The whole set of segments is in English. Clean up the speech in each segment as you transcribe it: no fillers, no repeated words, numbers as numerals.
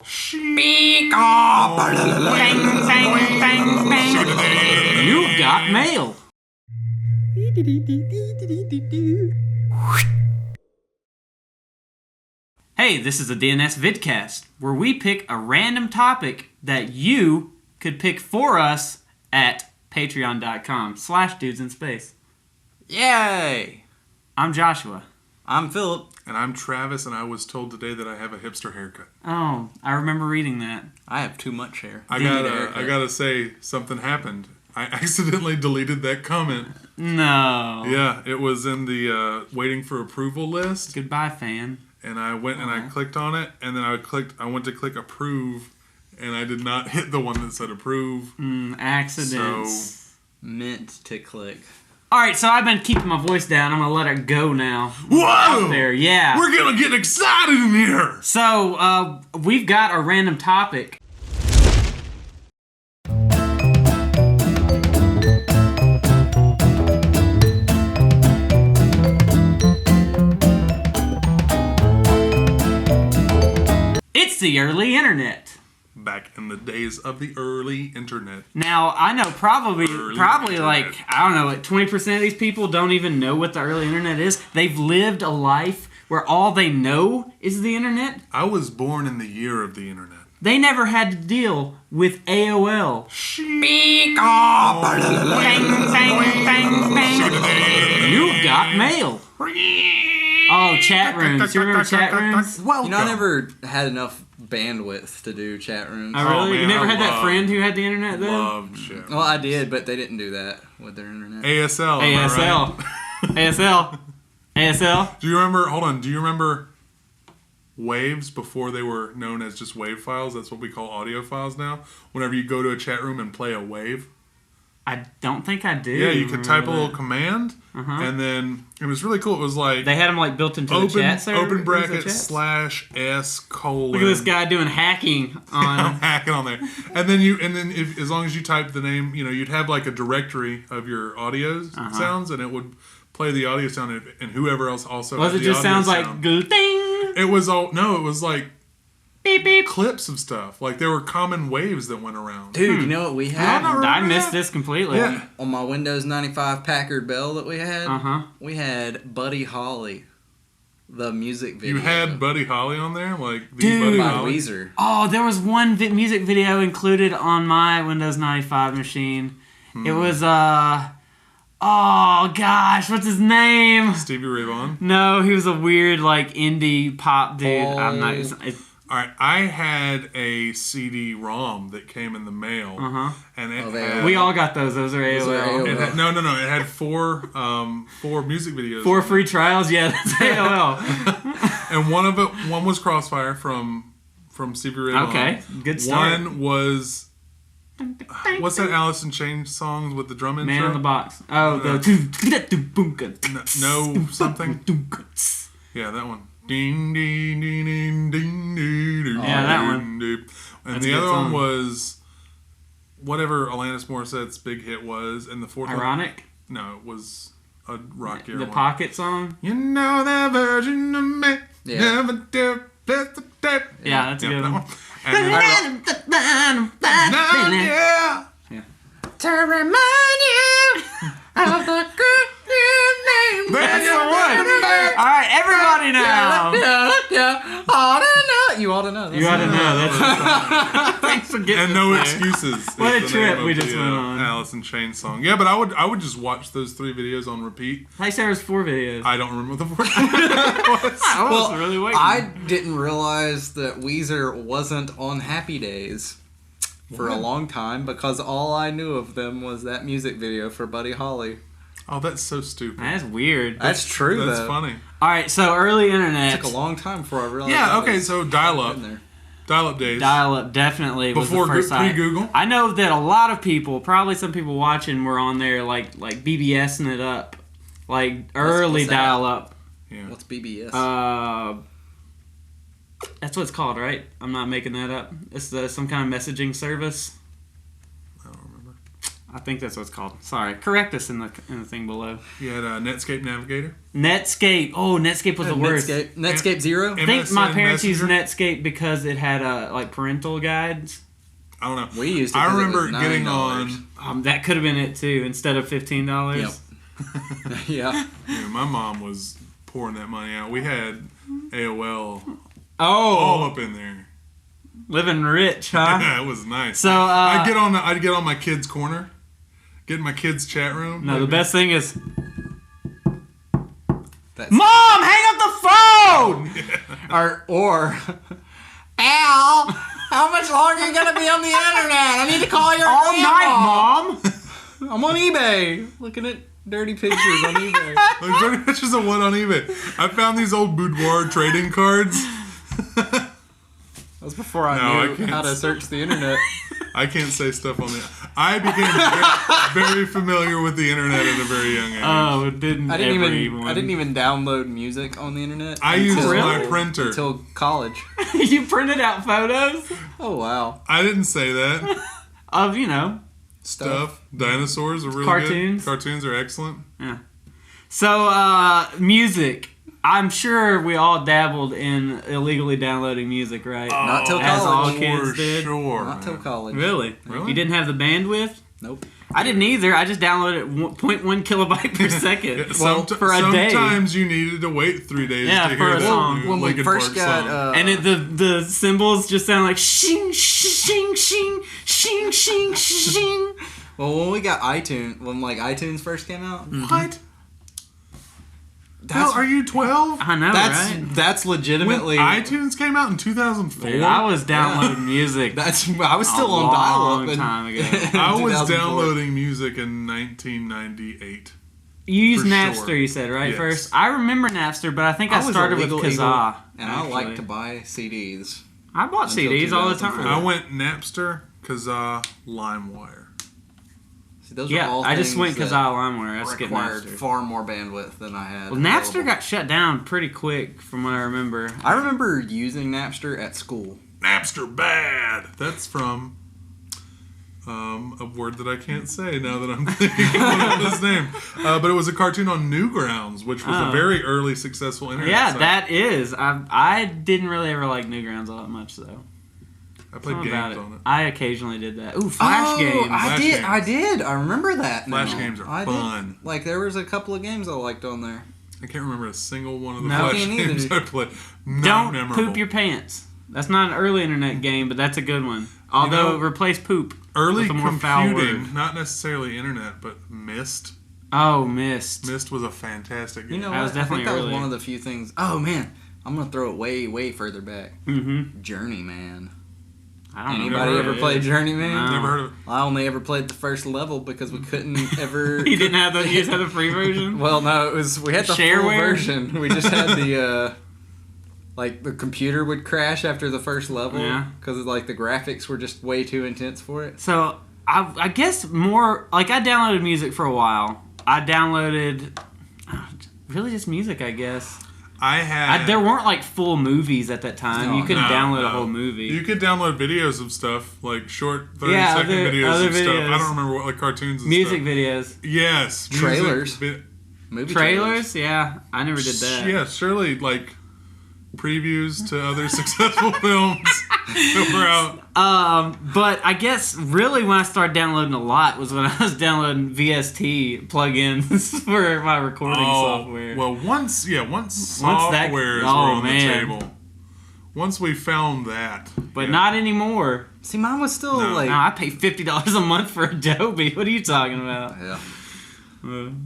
You've got mail. Hey, this is the DNS Vidcast, where we pick a random topic that you could pick for us at patreon.com/dudesinSpace. Yay! I'm Joshua. I'm Phillip. And I'm Travis, and I was told today that I have a hipster haircut. Oh, I remember reading that. I have too much hair. I gotta say, something happened. I accidentally deleted that comment. No. Yeah, it was in the waiting for approval list. Goodbye, fan. And I went and I clicked on it, and then I went to click approve, and I did not hit the one that said approve. Accidents. So, Meant to click. Alright, so I've been keeping my voice down. I'm going to let it go now. whoa! Out there, yeah. We're gonna get excited in here! So, we've got a random topic. It's the early internet. Back in the days of the early internet. Now, I know probably internet. like, I don't know, like 20% of these people don't even know what the early internet is. They've lived a life where all they know is the internet. I was born in the year of the internet. They never had to deal with AOL. You've got mail. Oh, chat rooms. You remember chat rooms? Welcome. You know, I never had enough bandwidth to do chat rooms. Oh, really? man, You never I had that friend who had the internet, though? Loved chat. Well, I did, but they didn't do that with their internet. ASL. am I ASL. right? ASL. ASL. Do you remember waves before they were known as just wave files? That's what we call audio files now. Whenever you go to a chat room and play a wave. I don't think I do. Yeah, you could type a little that. command, and then it was really cool. It was like They had them like built into the chat server. open bracket /s:/. /s:/. Look at this guy doing hacking I'm on. hacking on there, and then if, as long as you type the name, you'd have like a directory of your audio sounds, and it would play the audio sound, and whoever else also. Was had it the just audio sounds like sound. ding? It was all it was like Beep beep. clips of stuff. Like there were common waves that went around. Dude, you know what we had? I missed this completely. Yeah. On my Windows 95 Packard Bell that we had, we had Buddy Holly, the music video. You had Buddy Holly on there, like the Dude. Buddy by Holly. Weezer. Oh, there was one music video included on my Windows 95 machine. It was oh gosh, what's his name? Stevie Ray Vaughan. No, he was a weird like indie pop dude. Oh. I'm not. All right, I had a CD-ROM that came in the mail, and it had, We all got those. Those are AOL. AOL. it had, no, it had four music videos. 4 free trials. Yeah, that's AOL. And one was Crossfire from Stevie Ray Vaughan. Okay, good start. One was what's that Alice in Chains songs with the drum intro? Man in the Box. Oh, the no something. Yeah, that one. Ding ding ding ding ding ding. Yeah, that one. And That's a the good other one song. was whatever Alanis Morissette's big hit was, and the fourth one. Ironic. No, it was a rock era The one. Pocket song. You know that virgin of me never did the tape. Yeah, that's a good one. And yeah. To remind you of the good name. That's the one. All right, everybody now. You ought to know. You ought to know. That's thanks for getting And no us there. excuses. What a is the trip name we of just the, went on. Alice in Chains song. Yeah, but I would just watch those 3 videos on repeat. I said there was 4 videos. I don't remember the fourth one. I was really waiting. I didn't realize that Weezer wasn't on Happy Days for a long time because all I knew of them was that music video for Buddy Holly. Oh, that's so stupid. That's weird. That's true, That's though. funny. All right, so early internet. It took a long time before I realized. Yeah, that okay, was so dial-up. in there. Dial-up days. Dial-up definitely was Before the first time. pre-Google? I know that a lot of people, probably some people watching, were on there like BBSing it up, like early what's that? dial-up. Yeah. What's BBS? That's what it's called, right? I'm not making that up. It's some kind of messaging service. I don't remember. I think that's what it's called. Sorry. Correct us in the thing below. You had a Netscape Navigator. Netscape. Oh, Netscape was the worst. Netscape Zero? I think my MSN parents used Messenger? Netscape because it had like parental guides. I don't know. We used it. I 'cause it remember was getting $9. on. That could have been it too, instead of $15. Yep. Yeah. My mom was pouring that money out. We had AOL Oh, all up in there. living rich, huh? Yeah, it was nice. So I'd get on my kids' corner, get in my kids' chat room. no, the best thing is, That's Mom, hang up the phone. or Al, how much longer are you gonna be on the internet? I need to call your All grandma. night, Mom. I'm on eBay looking at dirty pictures on eBay. Like, dirty pictures of what on eBay? I found these old boudoir trading cards. That was before I No, I knew can't how to search the internet. I can't say stuff on the. I became very familiar with the internet at a very young age. Oh, it didn't. I didn't everyone. even download music on the internet. I used until- my printer. until college. You printed out photos Oh wow. I didn't say that. of Stuff. Dinosaurs are really Cartoons. good. Cartoons are excellent. Yeah. So music. I'm sure we all dabbled in illegally downloading music, right? Not till As all college. kids For did. sure. Not till man. college. Really? Really? You didn't have the bandwidth? Nope. I didn't either. I just downloaded 0.1 kilobyte per second. Yeah, for a day. Sometimes you needed to wait 3 days Yeah, to for hear a that song. new When we Linkin first Park got song. And the cymbals just sound like shing, shing, shing, shing, shing, shing. well, when we got iTunes, when iTunes first came out, What? that's Are you 12? I know, that's right? that's When legitimately. iTunes came out in 2004? Dude, I was downloading music. I was still on dial-up. long time ago. I was 2004. downloading music in 1998. You used For Napster, sure. you said, right? Yes. First, I remember Napster, but I think I was a started with legal Kazaa. eagle, and I actually. like to buy CDs. I bought until CDs all the time. 2004. I went Napster, Kazaa, LimeWire. See, those Yeah, are all I just things went that Kazaa LimeWire. I skipped required Napster. far more bandwidth than I had. Well, Napster available. got shut down pretty quick, from what I remember. I remember using Napster at school. Napster bad. That's from a word that I can't say now that I'm thinking of his name. But it was a cartoon on Newgrounds, which was a Oh. very early successful internet Yeah, site. that is. I didn't really ever like Newgrounds all that much, though. I played Something about games it. on it. I occasionally did that. Ooh, Flash games. Flash games. I did. I remember that. Flash now. games are I did. fun. Like there was a couple of games I liked on there. I can't remember a single one of the No, Flash can't either. games I played. Not Don't memorable. poop your pants. That's not an early internet game, but that's a good one. Although, replace poop Early with a more foul computing, word. not necessarily internet, but Myst. Oh, Myst. Myst was a fantastic game. You know That was what? I think definitely that was early. one of the few things. Oh man, I'm gonna throw it way further back. Mm-hmm. Journeyman. I don't know. Anybody never ever what it played is. Journeyman? No. Never heard of it. I only ever played the first level because we couldn't ever. You didn't have the. You just had the free version. Well, no, it was we had the full Shareware? version. We just had the like the computer would crash after the first level Yeah. because like the graphics were just way too intense for it. So I guess more like I downloaded music for a while. I downloaded really just music, I guess. I had. There weren't like full movies at that time. No, You couldn't No, download a no. whole movie. You could download videos of stuff, like short 30-second Yeah, other videos of stuff. videos. I don't remember what, like cartoons and Music stuff. videos. Yes. Trailers. Music, Movie Trailers? Yeah, I never did that. Yeah, surely, like, previews to other successful films that were out. But I guess really when I started downloading a lot was when I was downloading VST plugins for my recording software. Well, once that- softwares were on the table. Once we found that. But yeah. not anymore. See, mine was still No. like. Now I pay $50 a month for Adobe. What are you talking about? Yeah.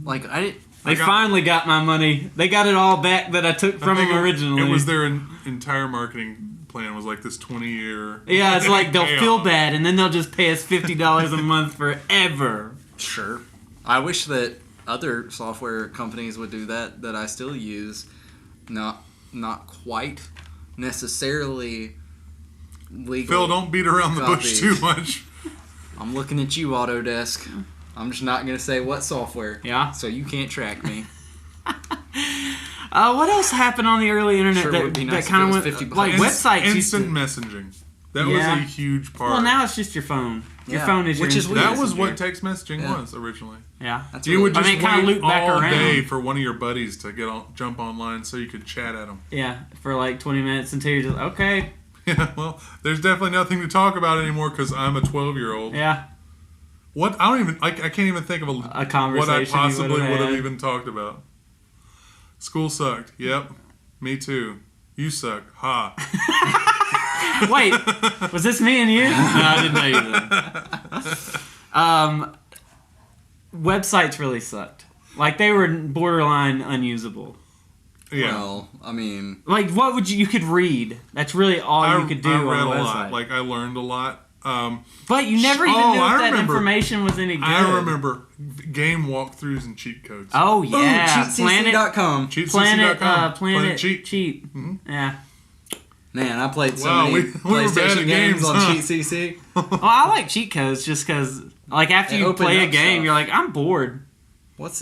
Like I did. They finally got my money. They got it all back that I took from I think them originally. It was their entire marketing plan was like this 20-year. Yeah, it's like they'll payoff. feel bad and then they'll just pay us $50 a month forever. Sure. I wish that other software companies would do that I still use. Not quite necessarily legal. Phil, don't beat around the bush copies. too much. I'm looking at you, Autodesk. I'm just not going to say what software. Yeah. So you can't track me. What else happened on the early internet Sure that, would be that nice kind of if it went was $50. like websites used Instant to, messaging. That was a huge part. Well, now it's just your phone. Your Yeah. phone is your Which is instant that was messenger. what text messaging was originally. Yeah. That's You would just kinda wait loop back all around. day for one of your buddies to jump online so you could chat at them. Yeah, for like 20 minutes until you're just, okay. Yeah, well, there's definitely nothing to talk about anymore because I'm a 12-year-old. Yeah. What? I can't even think of A conversation what I possibly would have had. even talked about. School sucked. Yep. Me too. You suck. Ha. Wait, was this me and you? No, I didn't know you then. Websites really sucked. Like, they were borderline unusable. Yeah. Well, I mean... Like, what would you could read. That's really all you could do I on read a a website. lot. Like, I learned a lot. But you never even knew if I that remember. information was any good. I remember game walkthroughs and cheat codes. Oh, yeah. CheatCC.com. CheatCC.com. Planet Cheat. Cheat. Mm-hmm. Yeah. Man, I played so Wow, many we were bad PlayStation at games games, on huh? CheatCC. Well, I like cheat codes just because, like, after They you open play a up game, stuff. you're like, I'm bored. What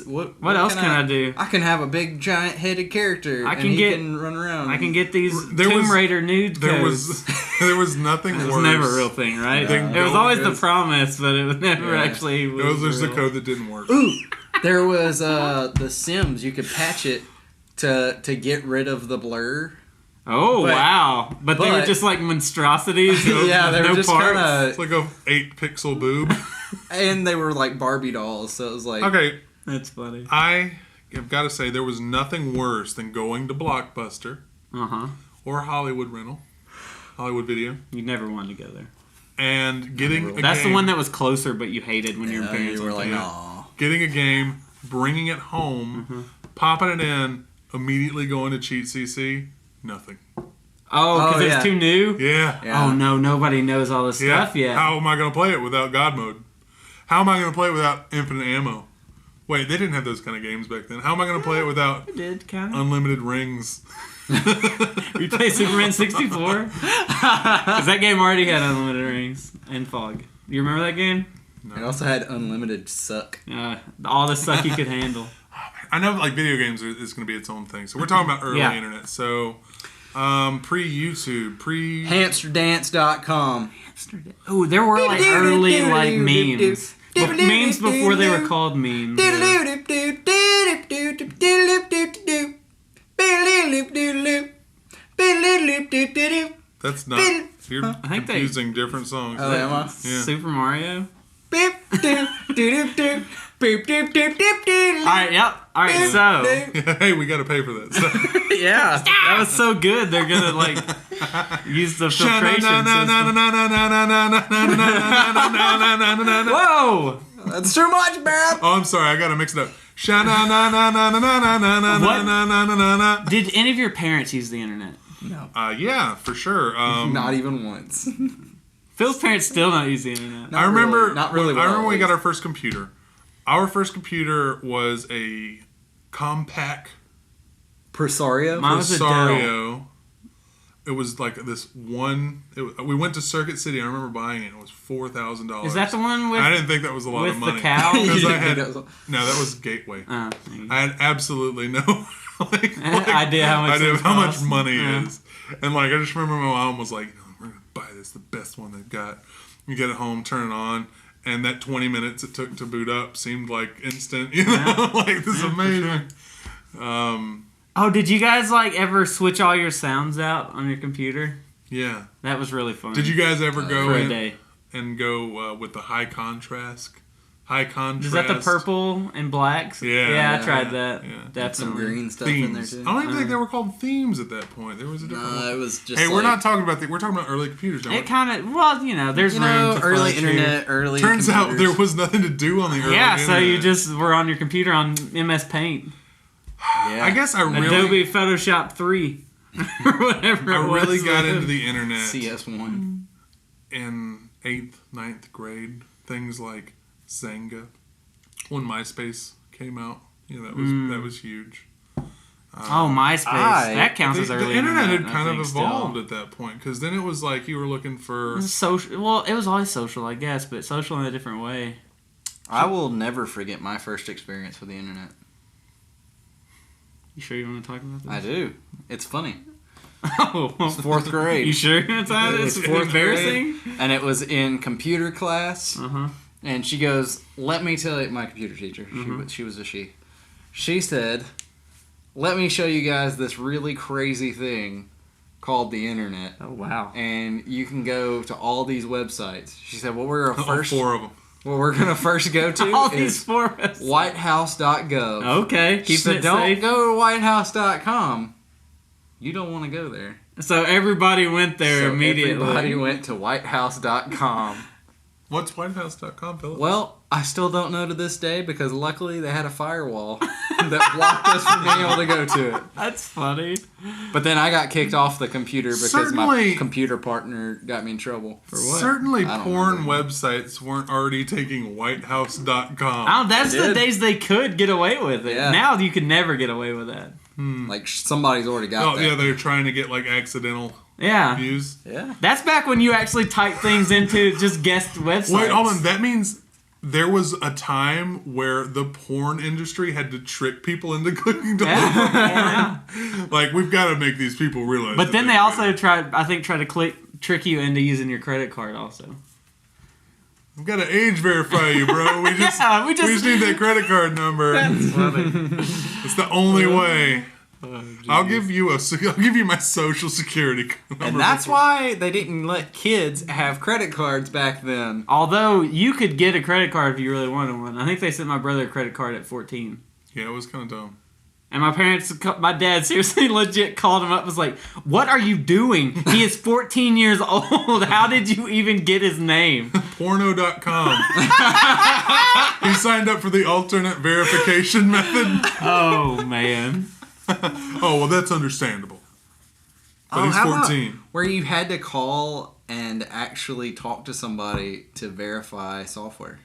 else can I do? I can have a big giant headed character I and can he get- can run around. I can get these There Tomb was- Raider nude There codes. was there was nothing It worse. was never a real thing, right? Than It was going always the against- promise, but it was never Yeah. actually. It was just real. the code that didn't work. Ooh, there was The Sims. You could patch it to get rid of the blur. Oh But- wow! But they were but- just like monstrosities. Yeah, they were no just parts. It's like a 8-pixel boob. And they were like Barbie dolls, so it was like... Okay, That's funny. I have got to say there was nothing worse than going to Blockbuster Uh huh. or Hollywood Video, You never wanted to go there. and getting a That's game, the one that was closer, but you hated when your Yeah, parents you were went like, there. aw. getting a game, bringing it home, popping it in, immediately going to Cheat CC. Nothing. Oh, because Oh, it's yeah. too new. Yeah. Yeah. Oh no, nobody knows all this Yeah. stuff yet. How am I going to play it without God mode? How am I going to play it without infinite ammo? Wait, they didn't have those kind of games back then. How am I going to play it without I did kind of. unlimited rings? You play Superman 64? Because that game already had unlimited rings and fog. You remember that game? It also had unlimited suck. All the suck you could handle. I know, like, video games is going to be its own thing. So we're talking about early Yeah. internet. So pre-YouTube, Hamsterdance.com. Oh, there were like early like memes. Memes before they were called memes. That's not. You're I think they- confusing different songs. Oh, am I? Yeah. Super Mario. Alright, Alright, yep. Alright, so. Hey, we got to pay for that. So. Yeah, that was so good. They're gonna like use the filtration system. Whoa! That's too much, man. Oh, I'm sorry. I got to mix it up. Did any of your parents use the internet? No. Yeah, for sure. Not even once. Phil's parents still don't use the internet. I remember. Not really I well, remember when we at got least. our first computer. Our first computer was a compact Presario? Mine was a Dell. Presario. It was like this one. We went to Circuit City. I remember buying it. It was $4,000. Is that the one with? I didn't think that was a lot with of the money. cow? Because You I didn't had think that was no. That was Gateway. Oh, I had absolutely no idea how much idea those how much cost. money Yeah. is. And like I just remember my mom was like, "We're gonna buy this, the best one they've got." You get it home, turn it on, and that 20 minutes it took to boot up seemed like instant. You know, like this is amazing. Oh, did you guys like ever switch all your sounds out on your computer? Yeah. That was really fun. Did you guys ever go for a in day? and go with the high contrast? High contrast. Is that the purple and blacks? Yeah. Yeah, I Yeah. tried that. Yeah. Definitely. Some green stuff in there themes? too. I don't even think they were called themes at that point. There was a different. No, it was just Hey, we're like, not talking about we're talking about early computers. Now. It kind of, well, you know, there's you room know, to early fudge here. internet, early Turns out computers. there was nothing to do on the early Yeah, so you internet. just were on your computer on MS Paint. Yeah. I guess I really, Adobe Photoshop 3. or whatever I it was. really got into the internet CS1. in 8th, 9th grade. Things like Zanga, when MySpace came out. You know, that was huge. Oh, MySpace. That counts as early the internet had I kind of think, still. evolved at that point because then it was like you were looking for. It was social. Well, it was always social, I guess, but social in a different way. I will never forget my first experience with the internet. You sure you want to talk about this? I do. It's funny. Oh, Fourth grade. You sure that's how it is? It was fourth Embarrassing? grade, and it was in computer class. Uh-huh. And she goes, let me tell you, my computer teacher, she was a she. She said, let me show you guys this really crazy thing called the internet. Oh, wow. And you can go to all these websites. She said, what we're first... All 4 of them. What we're going to first go to All is these for us. whitehouse.gov. Okay, She said, don't go to whitehouse.com. You don't want to go there. So everybody went there immediately. Everybody went to whitehouse.com. What's whitehouse.com, Phillip? Well, I still don't know to this day because luckily they had a firewall that blocked us from being able to go to it. That's funny. But then I got kicked off the computer because my Certainly- computer partner got me in trouble. For what? Certainly I don't porn remember. websites weren't already taking whitehouse.com. Oh, that's They the did. days they could get away with it. Yeah. Now you could never get away with that. Like somebody's already got Oh, that. yeah, they're trying to get, like, accidental Yeah. views. Yeah. That's back when you actually type things into just guest websites. Wait, hold on. That means there was a time where the porn industry had to trick people into clicking to look Yeah. for porn. Like, we've got to make these people realize. But that then they're they also good. try to trick you into using your credit card also. We've got to age verify you, bro. We just, Yeah, we we just need that credit card number. That's funny. It's the only way. Oh, I'll give you my social security number. And that's why they didn't let kids have credit cards back then. Although you could get a credit card if you really wanted one. I think they sent my brother a credit card at 14. Yeah, it was kind of dumb. And my dad seriously legit called him up and was like, what are you doing? He is 14 years old. How did you even get his name? Porno.com. He signed up for the alternate verification method. Oh, man. Oh, well, that's understandable. But he's how about 14. where you had to call and actually talk to somebody to verify software.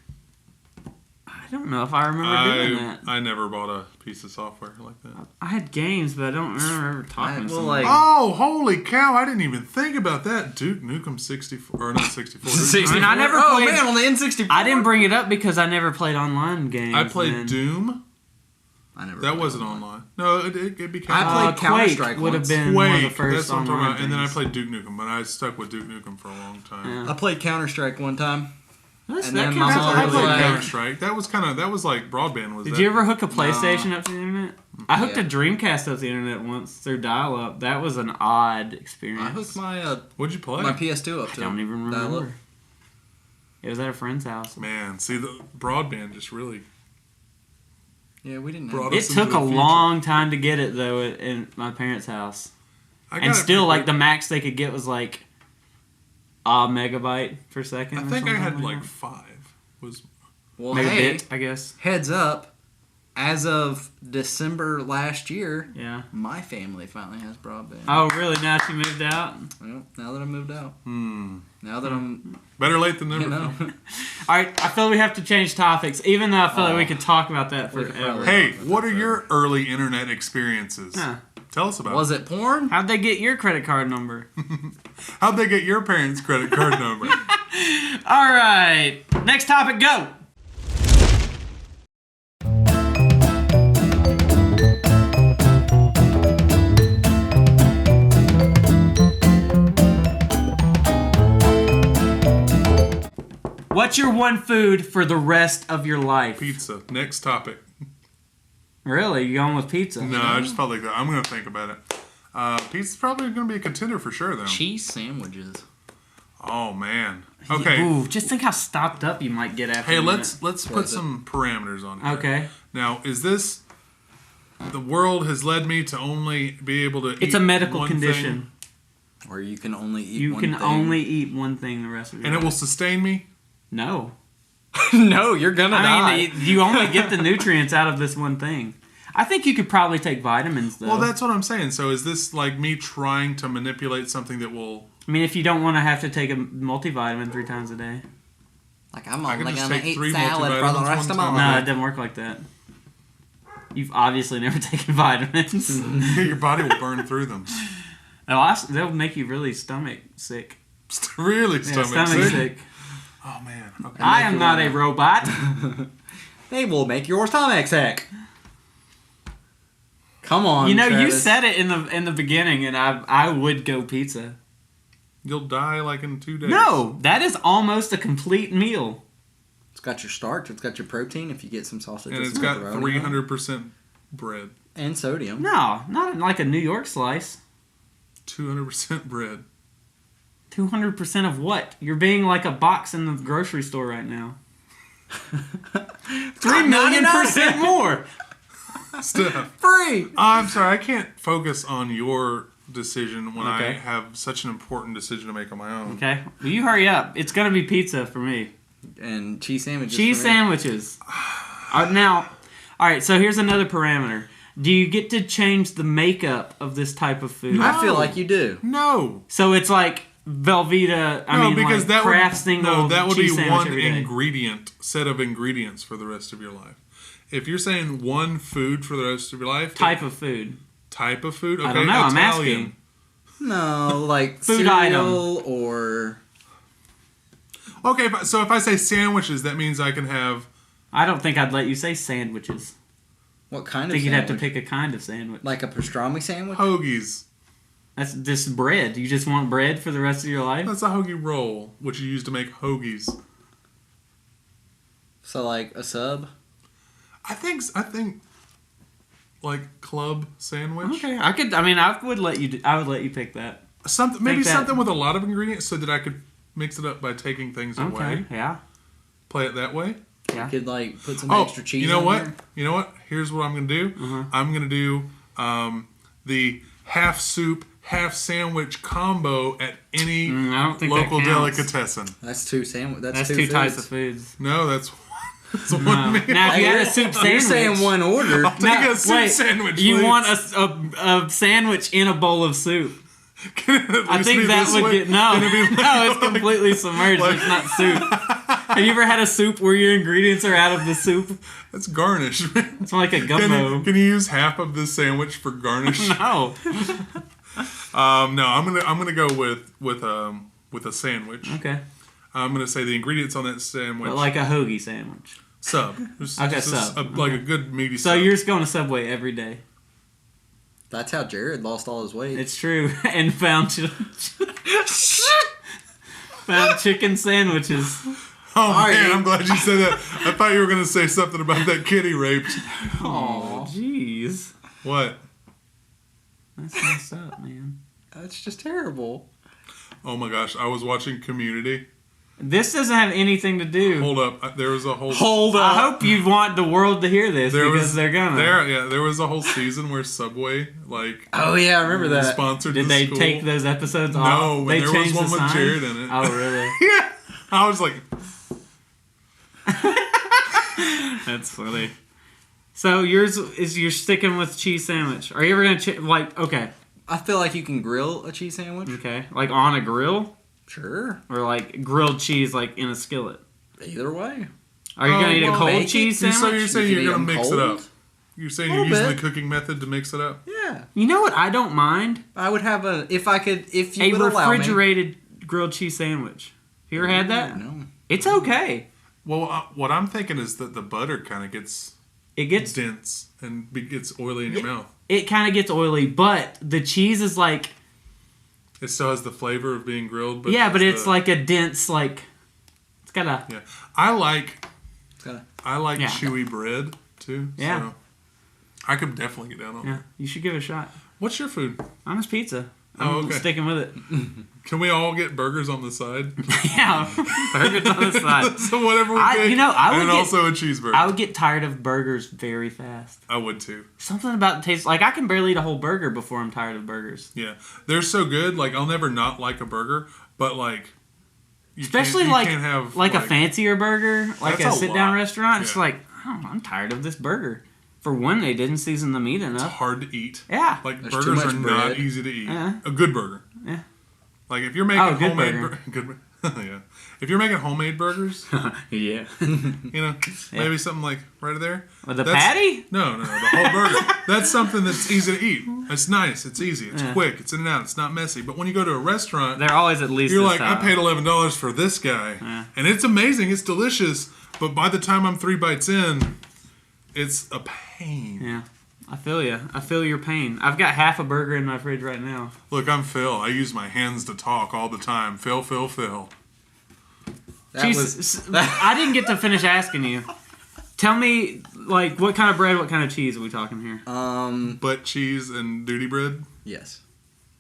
I don't know if I remember doing that. I never bought a piece of software like that. I had games, but I don't remember ever talking to somebody. Oh, holy cow! I didn't even think about that. Duke Nukem 64, or not 64. I mean, I never Oh played. man, on the N64. I didn't bring it up because I never played online games. I played then. Doom. I never. That played wasn't online. No, it became. I played Quake Counter-Strike would have once. been one of the Quake. first That's what I'm talking online about. And then I things. played Duke Nukem, but I stuck with Duke Nukem for a long time. Yeah. I played Counter-Strike one time. That's- And that then counts my as mom I a was played like- Counter Strike. That was like broadband. Was Did that? you ever hook a PlayStation up to the internet? I hooked Yeah. a Dreamcast up to the internet once through dial-up. That was an odd experience. I hooked my What'd you play? my PS2 up I to. don't even dial-up. remember. It was at a friend's house. Man, see the broadband just really. Yeah, we didn't. Brought Have It us into took the a future. long time to get it though in my parents' house, I got and it still pretty like the max they could get was like a megabyte per second. I or think I something had like like that. 5. Was Well, Maybe hey, a bit, I guess. heads up. As of December last year, Yeah. my family finally has broadband. Oh, really? Now she moved out? Well, now that I moved out. Hmm. Now that I'm, Better late than never. you know. All right, I feel we have to change topics, even though I feel like we could talk about that We could forever. probably- Hey, what are your early internet experiences? Huh. Tell us about Was it. it porn? How'd they get your credit card number? How'd they get your parents' credit card number? All right, next topic, go. What's your one food for the rest of your life? Pizza. Next topic. Really? You going with pizza? No, I just felt like that. I'm going to think about it. Pizza's probably going to be a contender for sure, though. Cheese sandwiches. Oh, man. Okay. Ooh, just think how stopped up you might get after. Hey, a let's minute. put is it? some parameters on here. Okay. Now, is this... The world has led me to only be able to eat It's a medical one condition. Or you can only eat You one can thing. only eat one thing the rest of your and life. it will sustain me? No. No, you're gonna die. I mean, you only get the nutrients out of this one thing. I think you could probably take vitamins, though. Well, that's what I'm saying. So is this like me trying to manipulate something that will... I mean, if you don't want to have to take a multivitamin 3 times a day. Like I'm I could only just gonna take eat 3 salad for the multivitamins rest of one my time. No, life. it doesn't work like that. You've obviously never taken vitamins. Your body will burn through them. They'll make you really stomach sick. Really Yeah, stomach stomach sick. sick. Oh, man. Okay. I am not a robot. They will make your stomach sick. Come on, You Travis. said it in the beginning, and I would go pizza. You'll die like in 2 days. No, that is almost a complete meal. It's got your starch. It's got your protein. If you get some sausage, And it's got 300% bread. and sodium. No, not like a New York slice. 200% bread. 200% of what? You're being like a box in the grocery store right now. 3,000,000% more. Stuff. Free. I'm sorry, I can't focus on your decision when I Okay. have such an important decision to make on my own. Okay, well, you hurry up. It's gonna be pizza for me. And cheese sandwiches. Cheese for me. sandwiches. Now, all right. So here's another parameter. Do you get to change the makeup of this type of food? I feel like you do. No. So it's like Velveeta. Because like that Kraft single that would be cheese sandwich one every day. set of ingredients for the rest of your life. If you're saying one food for the rest of your life, Type of food. type of food, okay, I don't know. I'm Italian. asking. No, like Food cereal or. Okay, so if I say sandwiches, that means I can have. I don't think I'd let you say sandwiches. What kind I of think you'd sandwich? have to pick a kind of sandwich. Like a pastrami sandwich? Hoagies. That's just bread. You just want bread for the rest of your life? That's a hoagie roll, which you use to make hoagies. So like a sub? I think like club sandwich. Okay, I would let you pick that. Maybe that- something with a lot of ingredients so that I could mix it up by taking things Okay, away. yeah. Play it that way. Yeah. You could like put some Oh, extra cheese you know on what? there. You know what? Here's what I'm gonna do. I'm gonna do the half soup, half sandwich combo at any I don't think local that counts. delicatessen. That's two sandwich. That's two two types of foods. foods. No, that's one meal. Now, if you had a soup sandwich, You're saying one order. Take a soup sandwich. You please. want a sandwich in a bowl of soup? Can it at I least think be that this would way? get no. Can it be No, it's completely submerged. like- It's not soup. Have you ever had a soup where your ingredients are out of the soup? That's garnish. It's like a gumbo. Can you use half of this sandwich for garnish? No. No, I'm gonna go with a sandwich. Okay. I'm gonna say the ingredients on that sandwich. But like a hoagie sandwich. Sub. Just, Okay, just sub. like a good meaty So sub. you're just going to Subway every day. That's how Jared lost all his weight. It's true. And found chicken sandwiches. Oh Are man, you? I'm glad you said that. I thought you were gonna say something about that kid he raped. Oh, jeez. What? That's messed up, man. That's just terrible. Oh my gosh, I was watching Community. This doesn't have anything to do. Hold up, there was a whole. I hope you want the world to hear this because they're gonna. There was a whole season where Subway Oh yeah, I remember that. sponsored. Did the they school. take those episodes off? No, they there was changed one the with sign? Jared in it. Oh, really? Yeah, I was like, That's funny. So yours is you're sticking with cheese sandwich. Are you ever gonna okay, I feel like you can grill a cheese sandwich. like on a grill Sure. or like grilled cheese like in a skillet? Either way. Are you gonna eat a well, cold bake it. cheese so sandwich? you're saying You you're can gonna eat 'em mix it up? cold? You're saying Little you're using bit. the cooking method to mix it up? Yeah. You know what? I don't mind I would have if you a would allow me. refrigerated grilled cheese sandwich. You ever had that? No. It's okay. Well, what I'm thinking is that the butter kind of gets It gets dense and gets oily in your mouth. it kind of gets oily, but the cheese is like It still has the flavor of being grilled, but but it's like a dense like it's got a yeah. I like Kinda- Yeah. chewy bread too. Yeah. So I could definitely get down on. yeah. You should give it a shot. What's your food? Honest pizza. Oh, I'm okay. sticking with it. Can we all get burgers on the side? Yeah, burgers on the side. So whatever we I pick, would and get- also a cheeseburger. I would get tired of burgers very fast. I would too. Something about the taste. Like I can barely eat a whole burger before I'm tired of burgers. Yeah, they're so good. Like I'll never not like a burger, but like, Especially you like can't have a fancier burger, like That's a a sit down lot. restaurant. It's Yeah. like I'm tired of this burger. For one, they didn't season the meat It's enough. hard to eat. Yeah. Like There's too burgers much are not bread. easy to eat. Yeah. A good burger. Yeah. Like if you're making Oh, good homemade burger. good. Yeah. If you're making homemade burgers, Yeah. you know, maybe something like right there. With the That's- patty? No, the whole burger. That's something that's easy to eat. It's nice. It's easy. It's Yeah. quick. It's in and out. It's not messy. But when you go to a restaurant, They're always at least you're this like, I time. paid $11 for this guy, Yeah. and it's amazing. It's delicious. But by the time I'm 3 bites in, it's a pain. Yeah. I feel you. I feel your pain. I've got half a burger in my fridge right now. Look, I'm Phil. I use my hands to talk all the time. Phil. I didn't get to finish asking you. Tell me, like, what kind of bread, what kind of cheese are we talking here? Butt cheese and duty bread. Yes.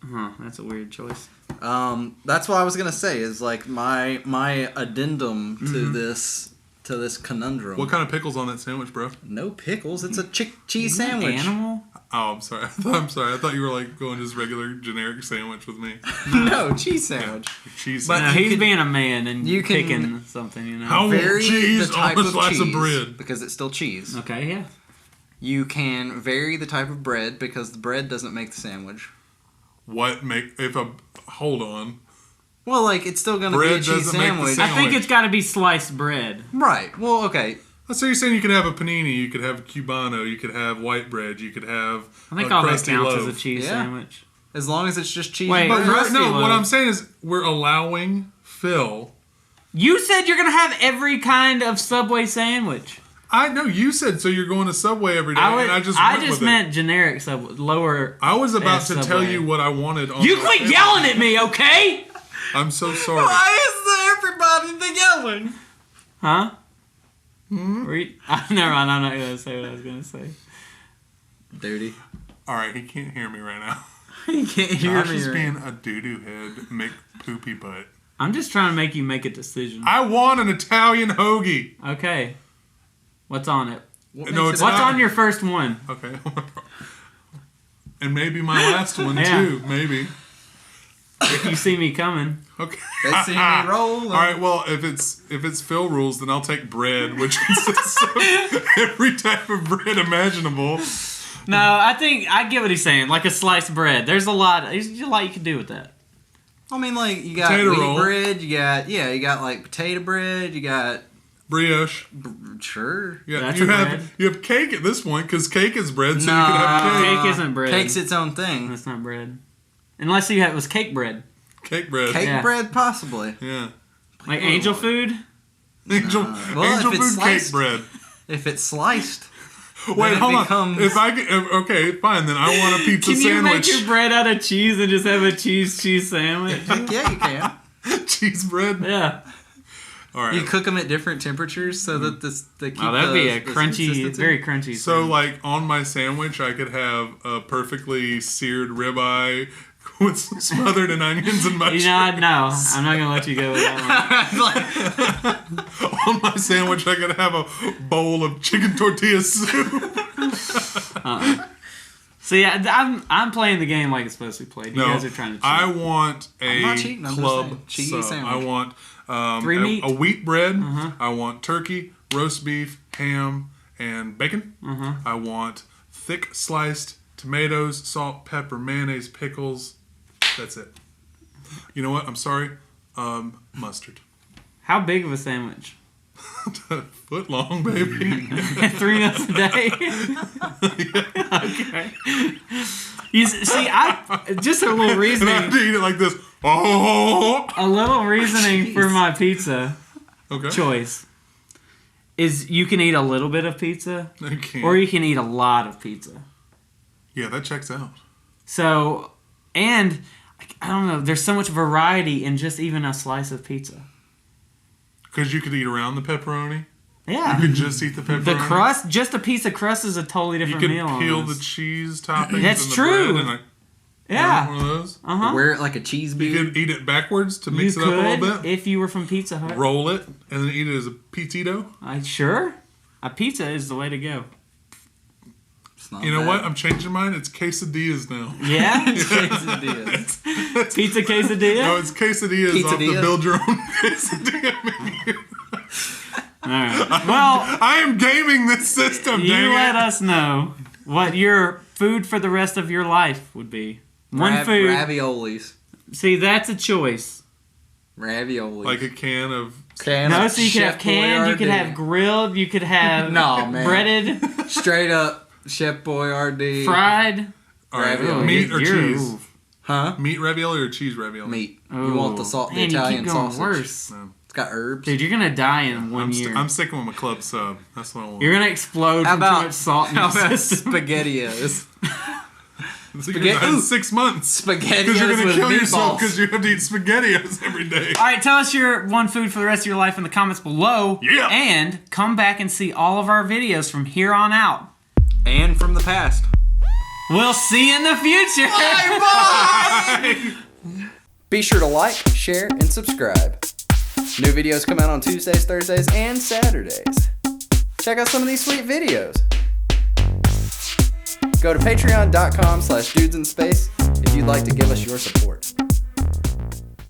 Huh, that's a weird choice. That's what I was gonna say. Is like my addendum to this conundrum. What kind of pickles on that sandwich, bro? No pickles. It's a cheese sandwich. Animal? Oh, I'm sorry. I'm sorry. I thought you were like going just regular generic sandwich with me. No, cheese sandwich. Yeah, cheese But sandwich. he's being a man and you can- picking something, you know. How Vary cheese the type on a of slice cheese of bread. because it's still cheese. Okay, yeah. You can vary the type of bread because the bread doesn't make the sandwich. Hold on. Well, like it's still gonna Bread be a cheese doesn't make the sandwich. sandwich. I think it's got to be sliced bread. Right. Well, okay. So you're saying you could have a panini, you could have a cubano, you could have white bread, you could have I think a all that crusty counts loaf. as a cheese Yeah. sandwich. As long as it's just cheese. Wait, and But bread. crusty no, loaf. what I'm saying is we're allowing Phil. You said you're going to have every kind of Subway sandwich. I know you said so. You're going to Subway every day, and I just went with meant generic Subway, lower. it. I was about to tell Subway. you what I wanted. On You my quit sandwich. yelling at me, okay? I'm so sorry. Why is everybody the yelling? Huh? Never mind. I'm not gonna say what I was gonna say. Dirty. All right, he can't hear me right now. You can't hear Josh me. is right? being a doo-doo head, make poopy butt. I'm just trying to make you make a decision. I want an Italian hoagie. Okay. What's on it? What No, makes it's it- What's not- on your first one? Okay. And maybe my last one Yeah. too. Maybe. If you see me coming. Okay. They see me roll. All right. Well, if it's Phil rules, then I'll take bread, which consists of every type of bread imaginable. No, I think I get what he's saying. Like a sliced bread. There's a lot you can do with that. I mean, like you got Potato wheat roll. bread. You got like potato bread. You got Brioche. sure. Yeah. That's you a have bread. you have cake at this point because cake is bread, so you Nah. can have cake. Cake isn't bread. Cake's its own thing. That's not bread. Unless it was cake bread. Cake bread. Cake Yeah. bread, possibly. Yeah. Like angel food? Angel, Well, angel if it's food cake sliced- bread. If it's sliced. Wait, it hold on. becomes- If I get okay, fine. Then I want a pizza Can you make sandwich. your bread out of cheese and just have a cheese sandwich? Heck yeah, you can. Cheese bread. Yeah. All right. You cook them at different temperatures so that they keep Oh, that'd be a the crunchy, consistency. very crunchy. So, sandwich. like, on my sandwich, I could have a perfectly seared ribeye with smothered in onions and mushrooms. You know, no, I'm not gonna let you go with that On my sandwich, I could have a bowl of chicken tortilla soup. one. See, I'm playing the game like it's supposed to be played. You No, guys are trying to cheat. I want I'm not a cheating, I'm just club saying. Cheese sub. sandwich. I want Three meat? a wheat bread. I want turkey, roast beef, ham, and bacon. I want thick sliced tomatoes, salt, pepper, mayonnaise, pickles. That's it. You know what? I'm sorry. Mustard. How big of a sandwich? Foot long, baby. 3 meals a day. Okay. I just a little And I have reasoning. to eat it like this. Oh. A little reasoning for my pizza Okay. choice is you can eat a little bit of pizza, I can't. or you can eat a lot of pizza. Yeah, that checks out. So, and I don't know. There's so much variety in just even a slice of pizza. Because you could eat around the pepperoni. Yeah. You could just eat the pepperoni. The crust, just a piece of crust is a totally You different could meal. peel the almost. cheese toppings. That's and the true. bread and like Yeah. one of those. Wear it like a cheese You beard. could eat it backwards to You mix it up a could little bit. if you were from Pizza Hut. Roll it and then eat it as a pizzito. Sure. A pizza is the way to go. It's not You know bad. what? I'm changing mine. It's quesadillas now. Yeah. Quesadillas. Pizza quesadilla. No, it's quesadillas off the Quesadilla? build your own quesadilla menu. All right. Well, I am gaming this system, you dang let it. us know what your food for the rest of your life would be. One food. Raviolis. See, that's a choice. Raviolis. Like a can of... can No, of so you could have Chef canned, you could Boyardee. have grilled, you could have No, man. breaded, Straight up Chef Boyardee. fried. All right, Ravioli. meat or You're- cheese? Huh? Meat ravioli or cheese ravioli? Meat. Ooh. You want the Man, Italian you keep going sausage. worse. No. It's got herbs. Dude, you're gonna die in one year. I'm sticking with my club sub. That's what I want. You're gonna explode from too much salt in your system. SpaghettiOs? In 6 months. SpaghettiOs Because you're going to kill yourself meatballs. because you have to eat SpaghettiOs every day. All right, tell us your one food for the rest of your life in the comments below. Yeah. And come back and see all of our videos from here on out. And from the past. We'll see you in the future. Bye! Be sure to like, share, and subscribe. New videos come out on Tuesdays, Thursdays, and Saturdays. Check out some of these sweet videos. Go to patreon.com/dudesinSpace if you'd like to give us your support.